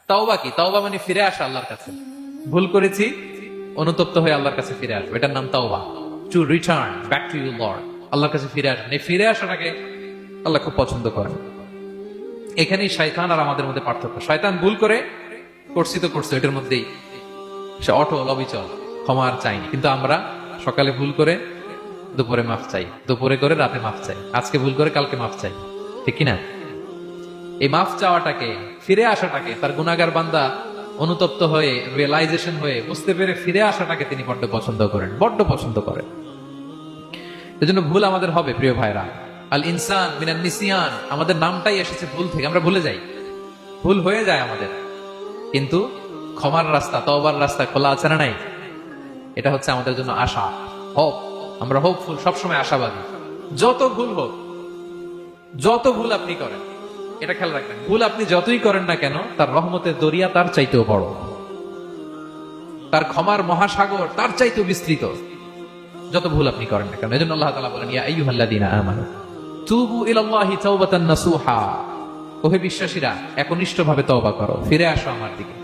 তাওবা কি? তাওবা মানে ফিরে আসা আল্লাহর কাছে। ভুল করেছি, অনুতপ্ত হয়ে আল্লাহর কাছে ফিরে আসবো, এটার নাম তাওবা। To return back to you lord, আল্লাহর কাছে ফিরে আসবেন। এই ফিরে আসাটাকে আল্লাহ খুব পছন্দ করেন। এখানেই শয়তান আর আমাদের মধ্যে পার্থক্য। শয়তান ভুল করে করছি তো করছে, এটার মধ্যেই সে অটল অবিচল, ক্ষমা আর চাইনি। কিন্তু আমরা সকালে ভুল করে দুপুরে মাফ চাই, দুপুরে করে রাতে মাফ চাই, আজকে ভুল করে কালকে মাফ চাই, ঠিক কিনা? এই মাফ চাওয়াটাকে, ফিরে আসাটাকে, তার গুনাহগার বান্দা অনুতপ্ত হয়ে, রিয়েলাইজেশন হয়ে, বুঝতে পেরে ফিরে আসাটাকে তিনি বড্ড পছন্দ করেন, বড্ড পছন্দ করেন। এজন্য ভুল আমাদের হবে প্রিয় ভাইরা। আল ইনসান মিনান নিসিয়ান, আমাদের নামটাই এসেছে ভুল থেকে, আমরা ভুলে যাই, ভুল হয়ে যায় আমাদের। কিন্তু ক্ষমার রাস্তা, তওবার রাস্তা খোলা আছে না নাই? এটা হচ্ছে আমাদের জন্য আশা, হোপ। আমরা হোপফুল, সবসময় আশাবাদী। যত ভুল হোক, যত ভুল আপনি করেন, এটা খেয়াল রাখবেন, ভুল আপনি যতই করেন না কেন, তার রহমতের দরিয়া তার চাইতেও বড়, তার ক্ষমার মহাসাগর তার চাইতেও বিস্তৃত, যত ভুল আপনি করেন না কেন। এজন্য আল্লাহ তাআলা বলেন, ইয়া আইয়ুহাল্লাযীনা আমানু তুবু ইলাল্লাহি তাওবাতান নাসুহা, ওহে বিশ্বাসীরা একনিষ্ঠভাবে তওবা করো, ফিরে আসো আমার দিকে।